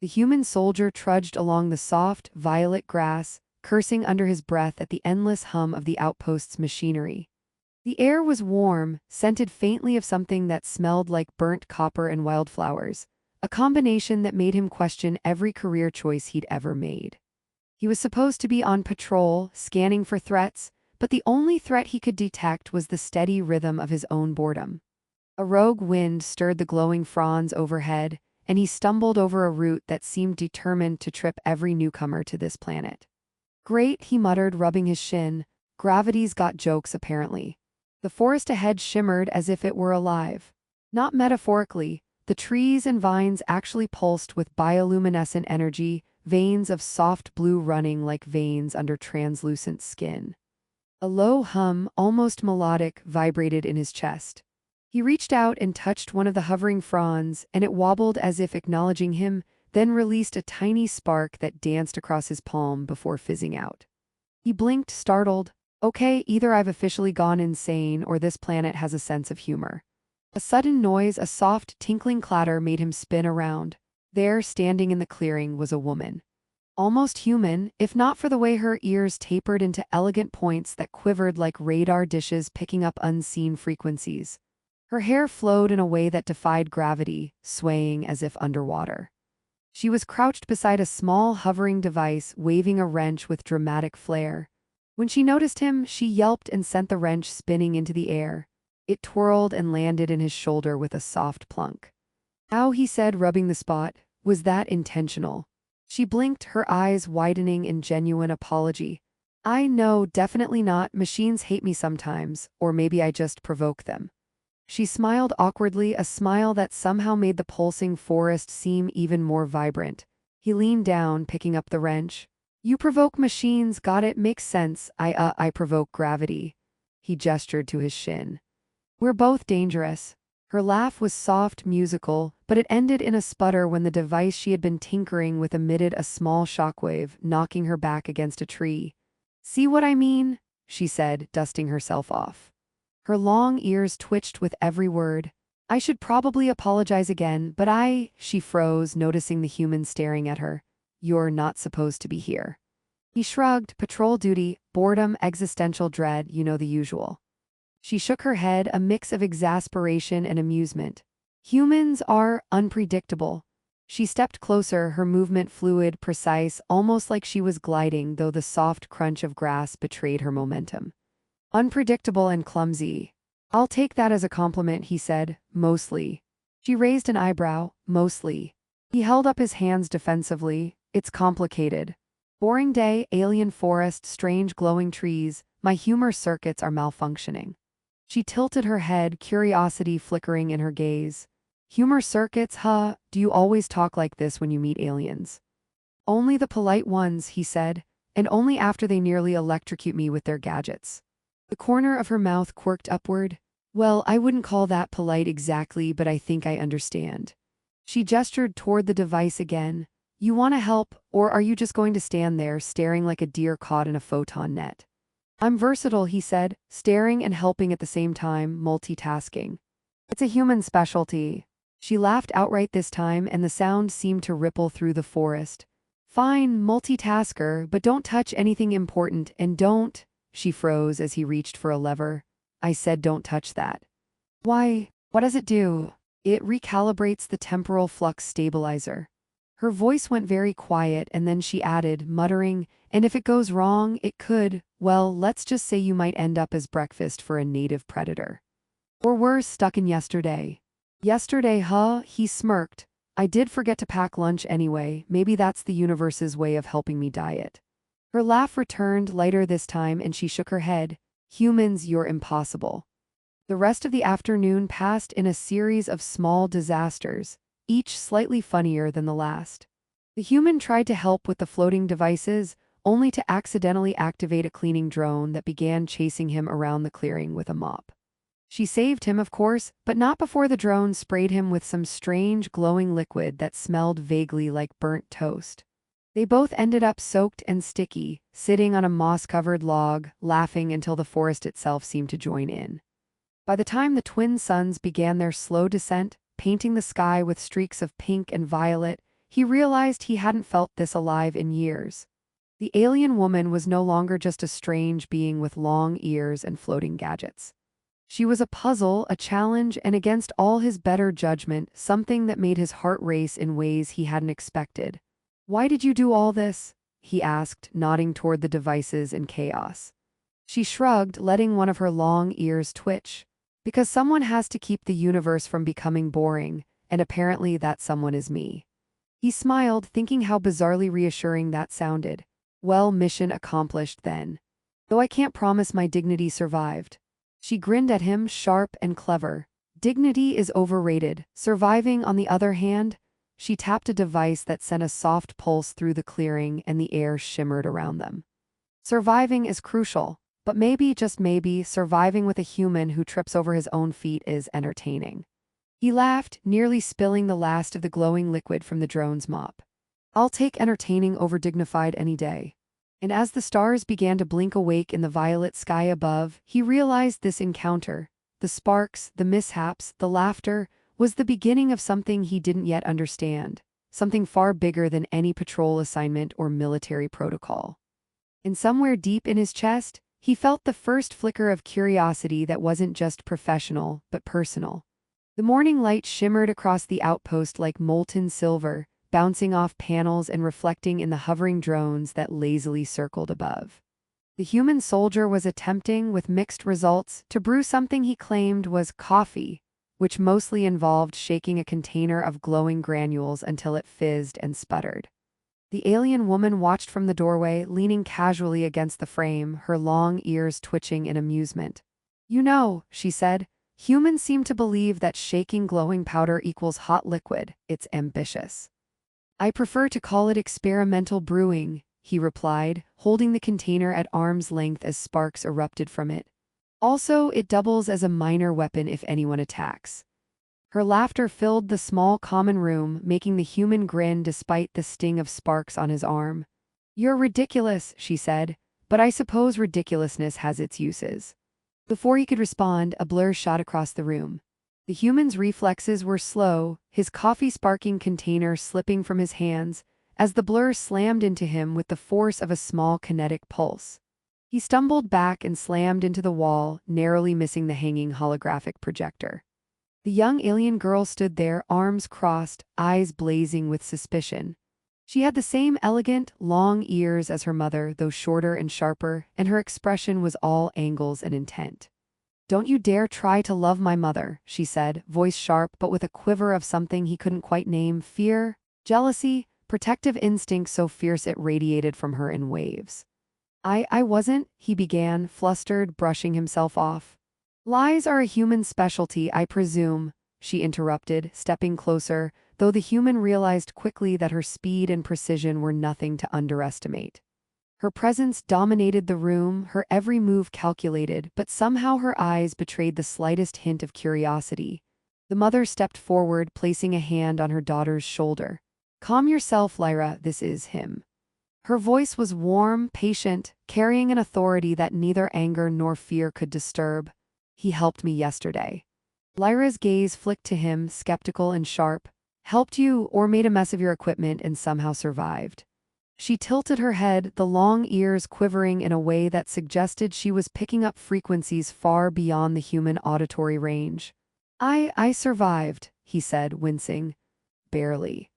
The human soldier trudged along the soft, violet grass, cursing under his breath at the endless hum of the outpost's machinery. The air was warm, scented faintly of something that smelled like burnt copper and wildflowers, a combination that made him question every career choice he'd ever made. He was supposed to be on patrol, scanning for threats, but the only threat he could detect was the steady rhythm of his own boredom. A rogue wind stirred the glowing fronds overhead, and he stumbled over a root that seemed determined to trip every newcomer to this planet. "Great," he muttered, rubbing his shin. "Gravity's got jokes, apparently." The forest ahead shimmered as if it were alive. Not metaphorically, the trees and vines actually pulsed with bioluminescent energy, veins of soft blue running like veins under translucent skin. A low hum, almost melodic, vibrated in his chest. He reached out and touched one of the hovering fronds, and it wobbled as if acknowledging him, then released a tiny spark that danced across his palm before fizzing out. He blinked, startled. Okay, either I've officially gone insane or this planet has a sense of humor. A sudden noise, a soft, tinkling clatter made him spin around. There, standing in the clearing, was a woman. Almost human, if not for the way her ears tapered into elegant points that quivered like radar dishes picking up unseen frequencies. Her hair flowed in a way that defied gravity, swaying as if underwater. She was crouched beside a small hovering device, waving a wrench with dramatic flair. When she noticed him, she yelped and sent the wrench spinning into the air. It twirled and landed in his shoulder with a soft plunk. "Ow," he said, rubbing the spot. "Was that intentional?" She blinked, her eyes widening in genuine apology. "I know, definitely not. Machines hate me sometimes, or maybe I just provoke them." She smiled awkwardly, a smile that somehow made the pulsing forest seem even more vibrant. He leaned down, picking up the wrench. "You provoke machines, got it, makes sense. I provoke gravity." He gestured to his shin. "We're both dangerous." Her laugh was soft, musical, but it ended in a sputter when the device she had been tinkering with emitted a small shockwave, knocking her back against a tree. "See what I mean?" she said, dusting herself off. Her long ears twitched with every word. "I should probably apologize again, but she froze, noticing the human staring at her. "You're not supposed to be here." He shrugged. "Patrol duty, boredom, existential dread, you know the usual." She shook her head, a mix of exasperation and amusement. "Humans are unpredictable." She stepped closer, her movement fluid, precise, almost like she was gliding, though the soft crunch of grass betrayed her momentum. "Unpredictable and clumsy." "I'll take that as a compliment," he said, "mostly." She raised an eyebrow. "Mostly." He held up his hands defensively. "It's complicated. Boring day, alien forest, strange glowing trees. My humor circuits are malfunctioning." She tilted her head, curiosity flickering in her gaze. "Humor circuits, huh? Do you always talk like this when you meet aliens?" "Only the polite ones," he said, "and only after they nearly electrocute me with their gadgets." The corner of her mouth quirked upward. "Well, I wouldn't call that polite exactly, but I think I understand." She gestured toward the device again. "You want to help, or are you just going to stand there, staring like a deer caught in a photon net?" "I'm versatile," he said, staring and helping at the same time, multitasking. "It's a human specialty." She laughed outright this time, and the sound seemed to ripple through the forest. "Fine, multitasker, but don't touch anything important, and don't—" She froze as he reached for a lever. "I said don't touch that." "Why? What does it do?" "It recalibrates the temporal flux stabilizer." Her voice went very quiet, and then she added, muttering, "And if it goes wrong, it could, well, let's just say you might end up as breakfast for a native predator. Or worse, stuck in yesterday." "Yesterday, huh?" He smirked. "I did forget to pack lunch anyway. Maybe that's the universe's way of helping me diet." Her laugh returned, lighter this time, and she shook her head. "Humans, you're impossible." The rest of the afternoon passed in a series of small disasters, each slightly funnier than the last. The human tried to help with the floating devices, only to accidentally activate a cleaning drone that began chasing him around the clearing with a mop. She saved him, of course, but not before the drone sprayed him with some strange glowing liquid that smelled vaguely like burnt toast. They both ended up soaked and sticky, sitting on a moss-covered log, laughing until the forest itself seemed to join in. By the time the twin suns began their slow descent, painting the sky with streaks of pink and violet, he realized he hadn't felt this alive in years. The alien woman was no longer just a strange being with long ears and floating gadgets. She was a puzzle, a challenge, and against all his better judgment, something that made his heart race in ways he hadn't expected. "Why did you do all this?" he asked, nodding toward the devices in chaos. She shrugged, letting one of her long ears twitch. "Because someone has to keep the universe from becoming boring, and apparently that someone is me." He smiled, thinking how bizarrely reassuring that sounded. "Well, mission accomplished then. Though I can't promise my dignity survived." She grinned at him, sharp and clever. "Dignity is overrated. Surviving, on the other hand." She tapped a device that sent a soft pulse through the clearing, and the air shimmered around them. "Surviving is crucial, but maybe, just maybe, surviving with a human who trips over his own feet is entertaining." He laughed, nearly spilling the last of the glowing liquid from the drone's mop. "I'll take entertaining over dignified any day." And as the stars began to blink awake in the violet sky above, he realized this encounter, the sparks, the mishaps, the laughter, was the beginning of something he didn't yet understand, something far bigger than any patrol assignment or military protocol. And somewhere deep in his chest, he felt the first flicker of curiosity that wasn't just professional, but personal. The morning light shimmered across the outpost like molten silver, bouncing off panels and reflecting in the hovering drones that lazily circled above. The human soldier was attempting, with mixed results, to brew something he claimed was coffee, which mostly involved shaking a container of glowing granules until it fizzed and sputtered. The alien woman watched from the doorway, leaning casually against the frame, her long ears twitching in amusement. "You know," she said, "humans seem to believe that shaking glowing powder equals hot liquid. It's ambitious." "I prefer to call it experimental brewing," he replied, holding the container at arm's length as sparks erupted from it. "Also, it doubles as a minor weapon if anyone attacks." Her laughter filled the small common room, making the human grin despite the sting of sparks on his arm. "You're ridiculous," she said, "but I suppose ridiculousness has its uses." Before he could respond, a blur shot across the room. The human's reflexes were slow, his coffee-sparking container slipping from his hands, as the blur slammed into him with the force of a small kinetic pulse. He stumbled back and slammed into the wall, narrowly missing the hanging holographic projector. The young alien girl stood there, arms crossed, eyes blazing with suspicion. She had the same elegant, long ears as her mother, though shorter and sharper, and her expression was all angles and intent. "Don't you dare try to love my mother," she said, voice sharp but with a quiver of something he couldn't quite name, fear, jealousy, protective instinct so fierce it radiated from her in waves. I wasn't," he began, flustered, brushing himself off. "Lies are a human specialty, I presume," she interrupted, stepping closer, though the human realized quickly that her speed and precision were nothing to underestimate. Her presence dominated the room, her every move calculated, but somehow her eyes betrayed the slightest hint of curiosity. The mother stepped forward, placing a hand on her daughter's shoulder. "Calm yourself, Lyra, this is him." Her voice was warm, patient, carrying an authority that neither anger nor fear could disturb. "He helped me yesterday." Lyra's gaze flicked to him, skeptical and sharp. "Helped you, or made a mess of your equipment and somehow survived?" She tilted her head, the long ears quivering in a way that suggested she was picking up frequencies far beyond the human auditory range. I survived," he said, wincing. "Barely.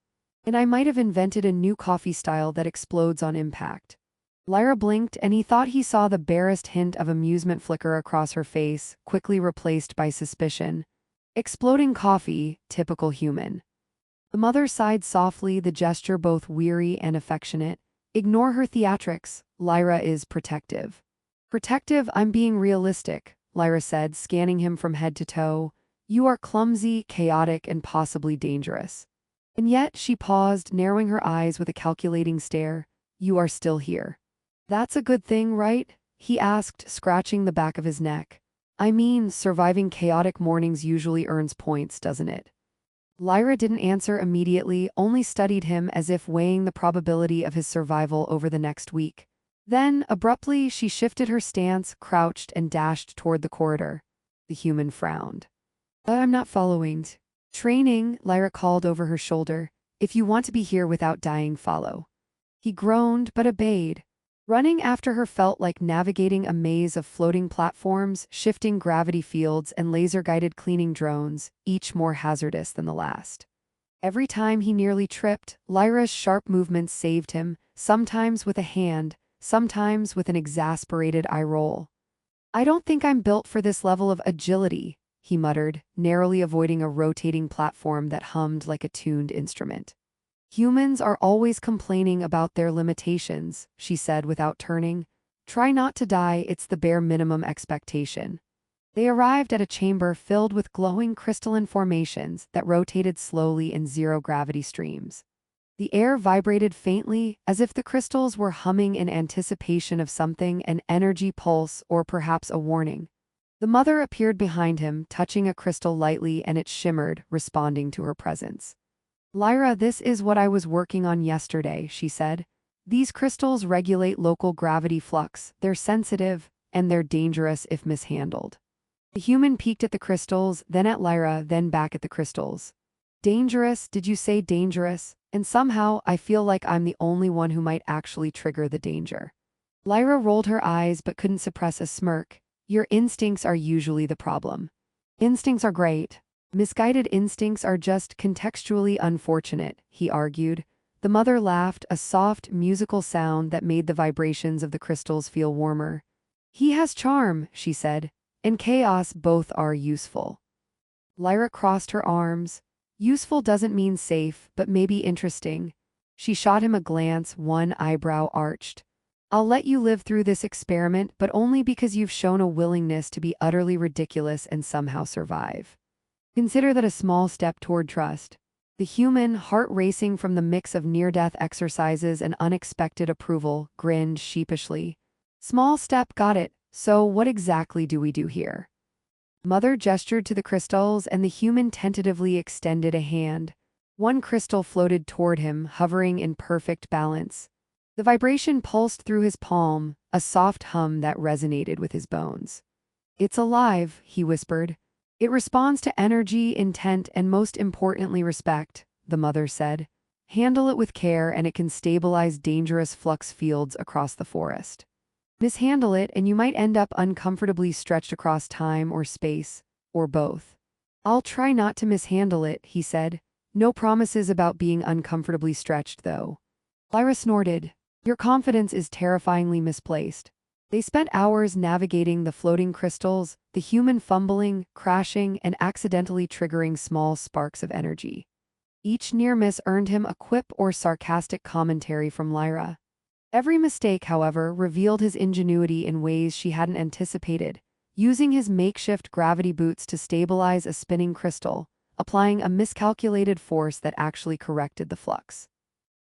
And I might have invented a new coffee style that explodes on impact." Lyra blinked, and he thought he saw the barest hint of amusement flicker across her face, quickly replaced by suspicion. "Exploding coffee, typical human." The mother sighed softly, the gesture both weary and affectionate. "Ignore her theatrics. Lyra is protective." "Protective? I'm being realistic," Lyra said, scanning him from head to toe. "You are clumsy, chaotic, and possibly dangerous." And yet, she paused, narrowing her eyes with a calculating stare. "You are still here." "That's a good thing, right?" he asked, scratching the back of his neck. "I mean, surviving chaotic mornings usually earns points, doesn't it?" Lyra didn't answer immediately, only studied him as if weighing the probability of his survival over the next week. Then, abruptly, she shifted her stance, crouched, and dashed toward the corridor. The human frowned. "I'm not following." "Training," Lyra called over her shoulder. If you want to be here without dying, follow. He groaned but obeyed. Running after her felt like navigating a maze of floating platforms, shifting gravity fields, and laser-guided cleaning drones, each more hazardous than the last. Every time he nearly tripped, Lyra's sharp movements saved him, sometimes with a hand, sometimes with an exasperated eye roll. I don't think I'm built for this level of agility, he muttered, narrowly avoiding a rotating platform that hummed like a tuned instrument. Humans are always complaining about their limitations, she said without turning. Try not to die, it's the bare minimum expectation. They arrived at a chamber filled with glowing crystalline formations that rotated slowly in zero-gravity streams. The air vibrated faintly, as if the crystals were humming in anticipation of something, an energy pulse or perhaps a warning. The mother appeared behind him, touching a crystal lightly, and it shimmered, responding to her presence. Lyra, this is what I was working on yesterday, she said. These crystals regulate local gravity flux, they're sensitive, and they're dangerous if mishandled. The human peeked at the crystals, then at Lyra, then back at the crystals. Dangerous, did you say dangerous? And somehow, I feel like I'm the only one who might actually trigger the danger. Lyra rolled her eyes but couldn't suppress a smirk. Your instincts are usually the problem. Instincts are great. Misguided instincts are just contextually unfortunate, he argued. The mother laughed, a soft, musical sound that made the vibrations of the crystals feel warmer. He has charm, she said. And chaos, both are useful. Lyra crossed her arms. Useful doesn't mean safe, but maybe interesting. She shot him a glance, one eyebrow arched. I'll let you live through this experiment, but only because you've shown a willingness to be utterly ridiculous and somehow survive. Consider that a small step toward trust. The human, heart racing from the mix of near-death exercises and unexpected approval, grinned sheepishly. Small step, got it. So what exactly do we do here? Mother gestured to the crystals, and the human tentatively extended a hand. One crystal floated toward him, hovering in perfect balance. The vibration pulsed through his palm, a soft hum that resonated with his bones. It's alive, he whispered. It responds to energy, intent, and most importantly respect, the mother said. Handle it with care and it can stabilize dangerous flux fields across the forest. Mishandle it and you might end up uncomfortably stretched across time or space, or both. I'll try not to mishandle it, he said. No promises about being uncomfortably stretched, though. Lyra snorted. Your confidence is terrifyingly misplaced. They spent hours navigating the floating crystals, the human fumbling, crashing, and accidentally triggering small sparks of energy. Each near miss earned him a quip or sarcastic commentary from Lyra. Every mistake, however, revealed his ingenuity in ways she hadn't anticipated, using his makeshift gravity boots to stabilize a spinning crystal, applying a miscalculated force that actually corrected the flux.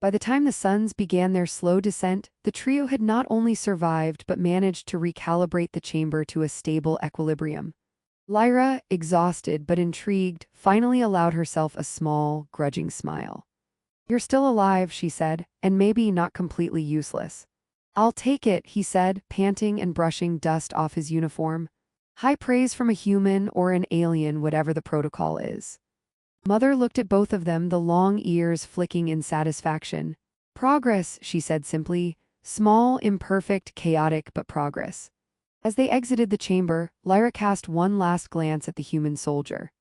By the time the suns began their slow descent, the trio had not only survived but managed to recalibrate the chamber to a stable equilibrium. Lyra, exhausted but intrigued, finally allowed herself a small, grudging smile. You're still alive, she said, and maybe not completely useless. I'll take it, he said, panting and brushing dust off his uniform. High praise from a human or an alien, whatever the protocol is. Mother looked at both of them, the long ears flicking in satisfaction. Progress, she said simply. Small, imperfect, chaotic, but progress. As they exited the chamber, Lyra cast one last glance at the human soldier.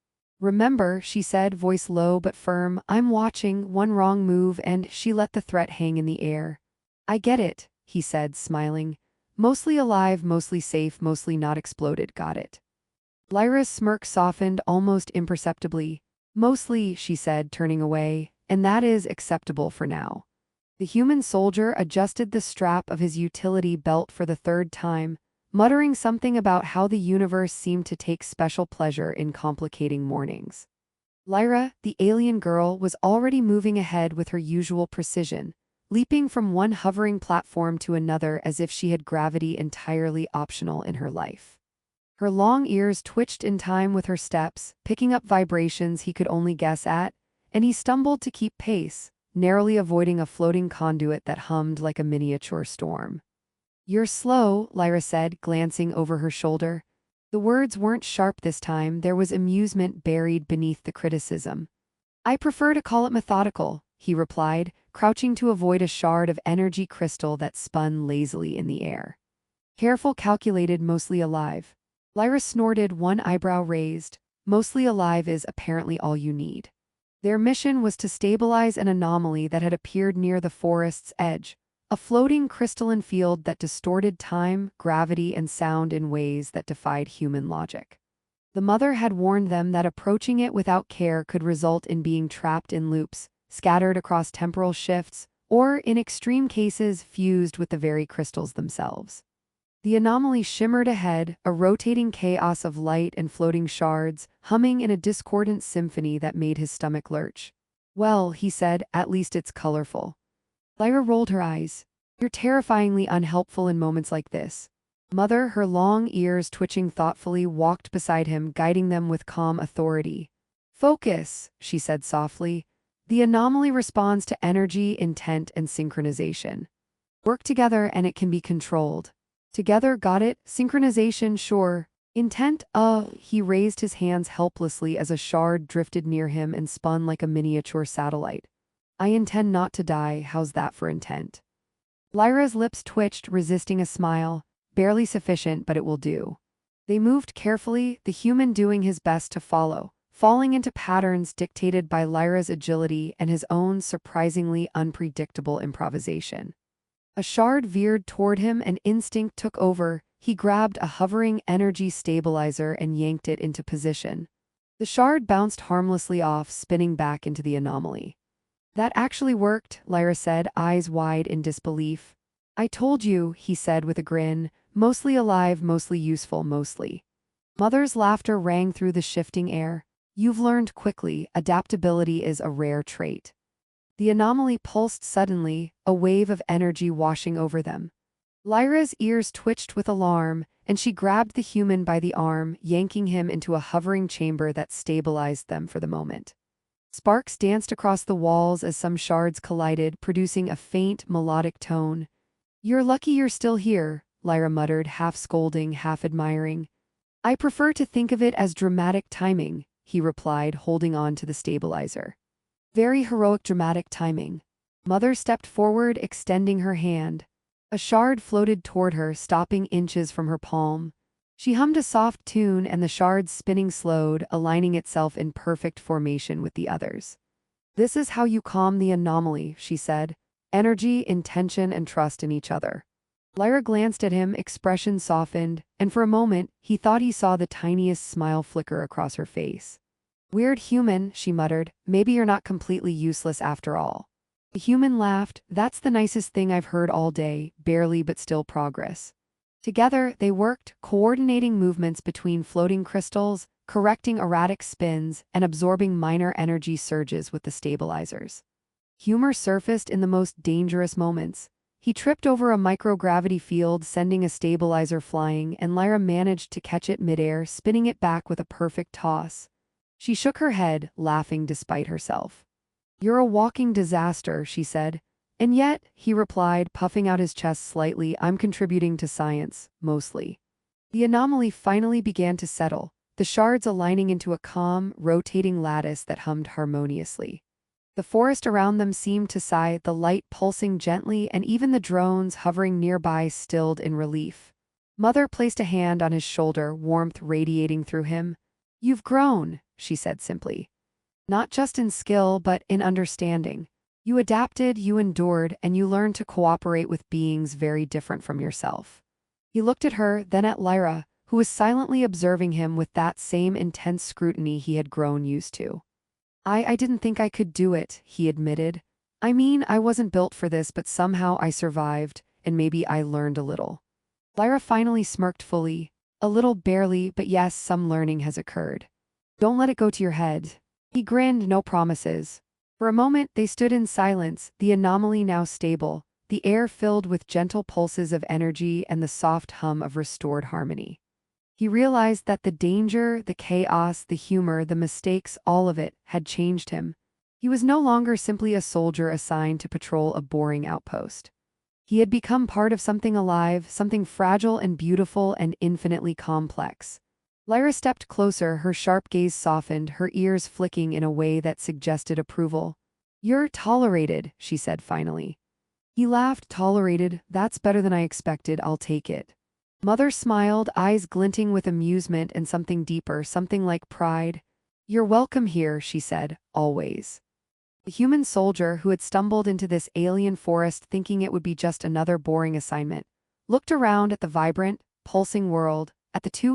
Remember, she said, voice low but firm, I'm watching. One wrong move and she let the threat hang in the air. I get it, he said, smiling. Mostly alive, mostly safe, mostly not exploded, got it. Lyra's smirk softened almost imperceptibly. Mostly, she said, turning away, and that is acceptable for now. The human soldier adjusted the strap of his utility belt for the third time, muttering something about how the universe seemed to take special pleasure in complicating mornings. Lyra, the alien girl, was already moving ahead with her usual precision, leaping from one hovering platform to another as if she had gravity entirely optional in her life. Her long ears twitched in time with her steps, picking up vibrations he could only guess at, and he stumbled to keep pace, narrowly avoiding a floating conduit that hummed like a miniature storm. You're slow, Lyra said, glancing over her shoulder. The words weren't sharp this time, there was amusement buried beneath the criticism. I prefer to call it methodical, he replied, crouching to avoid a shard of energy crystal that spun lazily in the air. Careful, calculated, mostly alive. Lyra snorted, one eyebrow raised. Mostly alive is apparently all you need. Their mission was to stabilize an anomaly that had appeared near the forest's edge, a floating crystalline field that distorted time, gravity, and sound in ways that defied human logic. The mother had warned them that approaching it without care could result in being trapped in loops, scattered across temporal shifts, or, in extreme cases, fused with the very crystals themselves. The anomaly shimmered ahead, a rotating chaos of light and floating shards, humming in a discordant symphony that made his stomach lurch. "Well," he said, "at least it's colorful." Lyra rolled her eyes. "You're terrifyingly unhelpful in moments like this." Mother, her long ears twitching thoughtfully, walked beside him, guiding them with calm authority. "Focus," she said softly. "The anomaly responds to energy, intent, and synchronization. Work together and it can be controlled." "Together, got it? Synchronization, sure. Intent, he raised his hands helplessly as a shard drifted near him and spun like a miniature satellite. "I intend not to die, how's that for intent?" Lyra's lips twitched, resisting a smile. "Barely sufficient, but it will do." They moved carefully, the human doing his best to follow, falling into patterns dictated by Lyra's agility and his own surprisingly unpredictable improvisation. A shard veered toward him and instinct took over. He grabbed a hovering energy stabilizer and yanked it into position. The shard bounced harmlessly off, spinning back into the anomaly. "That actually worked," Lyra said, eyes wide in disbelief. "I told you," he said with a grin, "mostly alive, mostly useful, mostly." Mother's laughter rang through the shifting air. "You've learned quickly, adaptability is a rare trait." The anomaly pulsed suddenly, a wave of energy washing over them. Lyra's ears twitched with alarm, and she grabbed the human by the arm, yanking him into a hovering chamber that stabilized them for the moment. Sparks danced across the walls as some shards collided, producing a faint, melodic tone. "You're lucky you're still here," Lyra muttered, half scolding, half admiring. "I prefer to think of it as dramatic timing," he replied, holding on to the stabilizer. "Very heroic dramatic timing." Mother stepped forward, extending her hand. A shard floated toward her, stopping inches from her palm. She hummed a soft tune and the shard's spinning slowed, aligning itself in perfect formation with the others. "This is how you calm the anomaly," she said. "Energy, intention, and trust in each other." Lyra glanced at him, expression softened, and for a moment, he thought he saw the tiniest smile flicker across her face. "Weird human," she muttered, "maybe you're not completely useless after all." The human laughed. "That's the nicest thing I've heard all day, barely but still progress." Together, they worked, coordinating movements between floating crystals, correcting erratic spins, and absorbing minor energy surges with the stabilizers. Humor surfaced in the most dangerous moments. He tripped over a microgravity field, sending a stabilizer flying, and Lyra managed to catch it midair, spinning it back with a perfect toss. She shook her head, laughing despite herself. "You're a walking disaster," she said. "And yet," he replied, puffing out his chest slightly, "I'm contributing to science, mostly." The anomaly finally began to settle, the shards aligning into a calm, rotating lattice that hummed harmoniously. The forest around them seemed to sigh, the light pulsing gently, and even the drones hovering nearby stilled in relief. Mother placed a hand on his shoulder, warmth radiating through him. "You've grown," she said simply. "Not just in skill, but in understanding. You adapted, you endured, and you learned to cooperate with beings very different from yourself." He looked at her, then at Lyra, who was silently observing him with that same intense scrutiny he had grown used to. I didn't think I could do it," he admitted. "I mean, I wasn't built for this, but somehow I survived, and maybe I learned a little." Lyra finally smirked fully. "A little, barely, but yes, some learning has occurred. Don't let it go to your head." He grinned, no promises. For a moment, they stood in silence, the anomaly now stable, the air filled with gentle pulses of energy and the soft hum of restored harmony. He realized that the danger, the chaos, the humor, the mistakes, all of it, had changed him. He was no longer simply a soldier assigned to patrol a boring outpost. He had become part of something alive, something fragile and beautiful and infinitely complex. Lyra stepped closer, her sharp gaze softened, her ears flicking in a way that suggested approval. You're tolerated, she said finally. He laughed. Tolerated? That's better than I expected. I'll take it. Mother smiled, eyes glinting with amusement and something deeper, something like pride. You're welcome here, she said, always. The human soldier, who had stumbled into this alien forest thinking it would be just another boring assignment, looked around at the vibrant, pulsing world, at the two